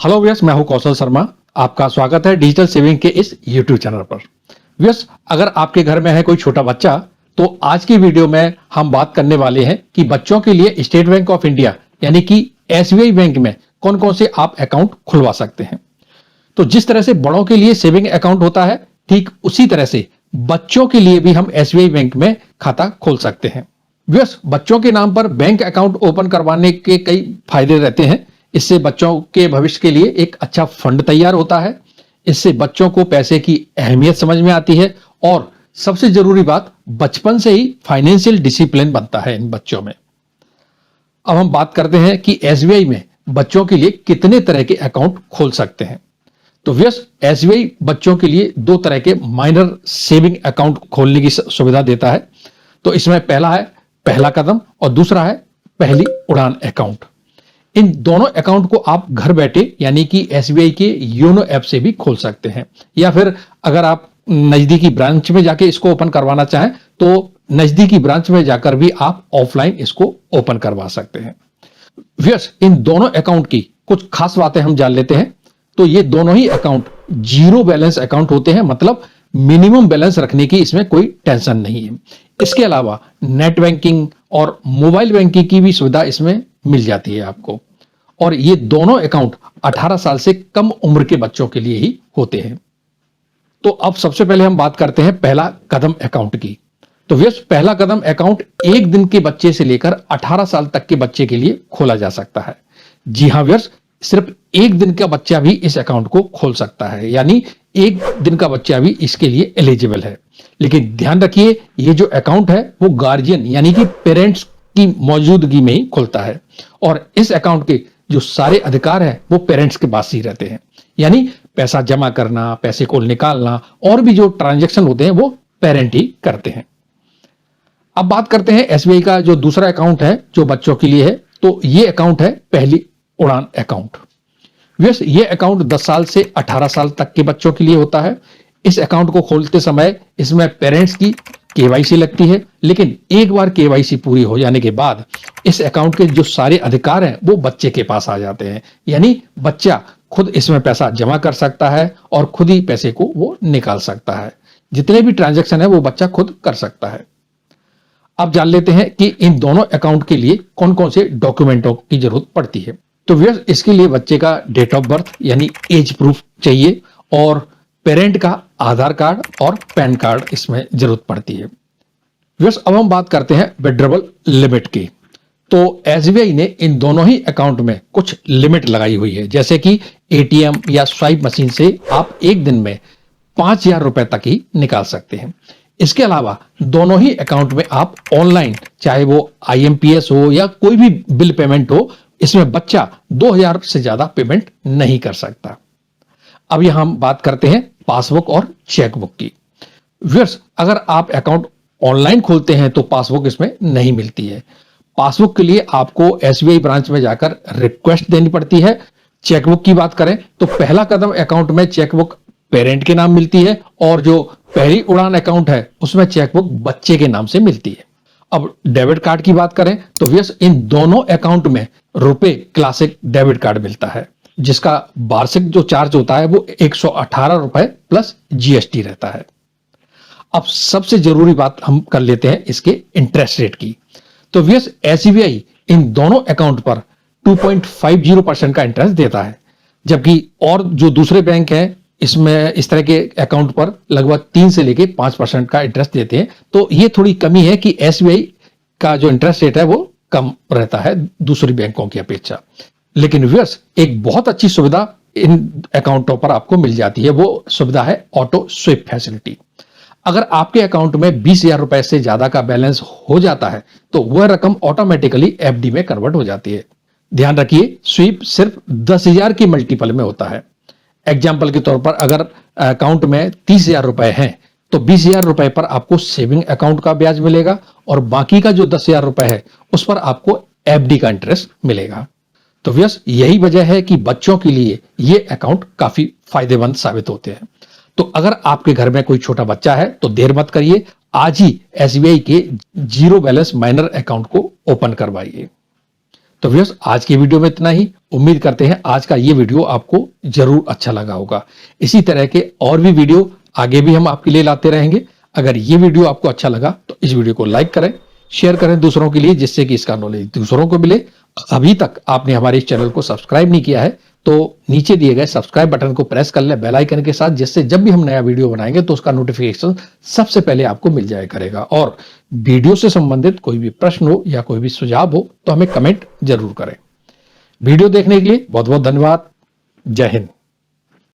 Hello viewers, मैं हूं कौशल शर्मा। आपका स्वागत है डिजिटल सेविंग के इस यूट्यूब चैनल पर। व्यूअर्स, अगर आपके घर में है कोई छोटा बच्चा तो आज की वीडियो में हम बात करने वाले हैं कि बच्चों के लिए स्टेट बैंक ऑफ इंडिया यानी कि एसबीआई बैंक में कौन कौन से आप अकाउंट खुलवा सकते हैं। तो जिस तरह से बड़ों के लिए सेविंग अकाउंट होता है, ठीक उसी तरह से बच्चों के लिए भी हम एसबीआई बैंक में खाता खोल सकते हैं। व्यूअर्स, बच्चों के नाम पर बैंक अकाउंट ओपन करवाने के कई फायदे रहते हैं। इससे बच्चों के भविष्य के लिए एक अच्छा फंड तैयार होता है। इससे बच्चों को पैसे की अहमियत समझ में आती है और सबसे जरूरी बात, बचपन से ही फाइनेंशियल डिसिप्लिन बनता है इन बच्चों में। अब हम बात करते हैं कि एसबीआई में बच्चों के लिए कितने तरह के अकाउंट खोल सकते हैं। तो व्यस्त एसबीआई बच्चों के लिए दो तरह के माइनर सेविंग अकाउंट खोलने की सुविधा देता है। तो इसमें पहला है पहला कदम और दूसरा है पहली उड़ान अकाउंट। इन दोनों अकाउंट को आप घर बैठे यानी कि एसबीआई के योनो ऐप से भी खोल सकते हैं, या फिर अगर आप नजदीकी ब्रांच में जाके इसको ओपन करवाना चाहें तो नजदीकी ब्रांच में जाकर भी आप ऑफलाइन इसको ओपन करवा सकते हैं। व्यस्त इन दोनों अकाउंट की कुछ खास बातें हम जान लेते हैं। तो ये दोनों ही अकाउंट जीरो बैलेंस अकाउंट होते हैं, मतलब मिनिमम बैलेंस रखने की इसमें कोई टेंशन नहीं है। इसके अलावा नेट बैंकिंग और मोबाइल बैंकिंग की भी सुविधा इसमें मिल जाती है आपको। और ये दोनों अकाउंट 18 साल से कम उम्र के बच्चों के लिए ही होते हैं। तो अब सबसे पहले हम बात करते हैं पहला कदम अकाउंट की। तो व्यस्त पहला कदम अकाउंट एक दिन के बच्चे से लेकर 18 साल तक के बच्चे के लिए खोला जा सकता है। जी हां व्यस्त, सिर्फ एक दिन का बच्चा भी इस अकाउंट को खोल सकता है, यानी एक दिन का बच्चा भी इसके लिए एलिजिबल है। लेकिन ध्यान रखिए, ये जो अकाउंट है वो गार्जियन यानी कि पेरेंट्स की मौजूदगी में ही खुलता है और इस अकाउंट के जो सारे अधिकार हैं वो पेरेंट्स के पास ही रहते हैं। यानी पैसा जमा करना, पैसे को निकालना और भी जो ट्रांजैक्शन होते हैं वो पेरेंट ही करते हैं। अब बात करते हैं एसबीआई का जो दूसरा अकाउंट है जो बच्चों के लिए है। तो ये अकाउंट है पहली उड़ान अकाउंट। वैसे ये अकाउंट 10 साल से 18 साल तक के बच्चों के लिए होता है। इस अकाउंट को खोलते समय इसमें पेरेंट्स की केवाईसी लगती है, लेकिन एक बार केवाईसी पूरी हो जाने के बाद इस अकाउंट के जो सारे अधिकार हैं वो बच्चे के पास आ जाते हैं। यानी बच्चा खुद इसमें पैसा जमा कर सकता है और खुद ही पैसे को वो निकाल सकता है। जितने भी ट्रांजैक्शन है वो बच्चा खुद कर सकता है। अब जान लेते हैं कि इन दोनों अकाउंट के लिए कौन कौन से डॉक्यूमेंटों की जरूरत पड़ती है। तो व्यस्त इसके लिए बच्चे का डेट ऑफ बर्थ यानी एज प्रूफ चाहिए और पेरेंट का आधार कार्ड और पैन कार्ड इसमें जरूरत पड़ती है। व्यस्त अब हम बात करते हैं विड्रॉवल लिमिट की। तो एसबीआई ने इन दोनों ही अकाउंट में कुछ लिमिट लगाई हुई है, जैसे कि एटीएम या स्वाइप मशीन से आप एक दिन में 5,000 रुपए तक ही निकाल सकते हैं। इसके अलावा दोनों ही अकाउंट में आप ऑनलाइन, चाहे वो आईएमपीएस हो या कोई भी बिल पेमेंट हो, इसमें बच्चा 2,000 से ज्यादा पेमेंट नहीं कर सकता। अब यहां हम बात करते हैं पासबुक और चेकबुक की। व्यूअर्स, अगर आप अकाउंट ऑनलाइन खोलते हैं तो पासबुक इसमें नहीं मिलती है। पासबुक के लिए आपको एसबीआई ब्रांच में जाकर रिक्वेस्ट देनी पड़ती है। चेकबुक की बात करें तो पहला कदम अकाउंट में चेकबुक पेरेंट के नाम मिलती है और जो पहली उड़ान अकाउंट है उसमें चेकबुक बच्चे के नाम से मिलती है। अब डेबिट कार्ड की बात करें तो व्यस्त इन दोनों अकाउंट में रुपए क्लासिक डेबिट कार्ड मिलता है, जिसका वार्षिक जो चार्ज होता है वो 118 रुपए प्लस जीएसटी रहता है। अब सबसे जरूरी बात हम कर लेते हैं इसके इंटरेस्ट रेट की। तो व्यस्त एसबीआई इन दोनों अकाउंट पर 2.50% का इंटरेस्ट देता है, जबकि और जो दूसरे बैंक हैं इसमें इस तरह के अकाउंट पर लगभग 3 से लेके 5% का इंटरेस्ट देते हैं। तो ये थोड़ी कमी है कि एसबीआई का जो इंटरेस्ट रेट है वो कम रहता है दूसरी बैंकों की अपेक्षा। लेकिन व्यस्त एक बहुत अच्छी सुविधा इन अकाउंटों पर आपको मिल जाती है, वो सुविधा है ऑटो स्विप फैसिलिटी। अगर आपके अकाउंट में 20,000 रुपए से ज्यादा का बैलेंस हो जाता है तो वह रकम ऑटोमेटिकली एफडी में कन्वर्ट हो जाती है। ध्यान रखिए, स्वीप सिर्फ 10,000 की मल्टीपल में होता है। एग्जाम्पल के तौर पर अगर अकाउंट में 30,000 रुपए हैं तो 20,000 रुपए पर आपको सेविंग अकाउंट का ब्याज मिलेगा और बाकी का जो 10,000 रुपए है उस पर आपको एफडी का इंटरेस्ट मिलेगा। तो व्यस्त यही वजह है कि बच्चों के लिए ये अकाउंट काफी फायदेमंद साबित होते हैं। तो अगर आपके घर में कोई छोटा बच्चा है तो देर मत करिए, आज ही एसबीआई के जीरो बैलेंस माइनर अकाउंट को ओपन करवाइए। तो व्यूअर्स आज की वीडियो में इतना ही। उम्मीद करते हैं आज का ये वीडियो आपको जरूर अच्छा लगा होगा। इसी तरह के और भी वीडियो आगे भी हम आपके लिए लाते रहेंगे। अगर ये वीडियो आपको अच्छा लगा तो इस वीडियो को लाइक करें, शेयर करें दूसरों के लिए, जिससे कि इसका नॉलेज दूसरों को मिले। अभी तक आपने हमारे इस चैनल को सब्सक्राइब नहीं किया है तो नीचे दिए गए सब्सक्राइब बटन को प्रेस कर ले बेल आइकन के साथ, जिससे जब भी हम नया वीडियो बनाएंगे तो उसका नोटिफिकेशन सबसे पहले आपको मिल जाया करेगा। और वीडियो से संबंधित कोई भी प्रश्न हो या कोई भी सुझाव हो तो हमें कमेंट जरूर करें। वीडियो देखने के लिए बहुत बहुत धन्यवाद। जय हिंद।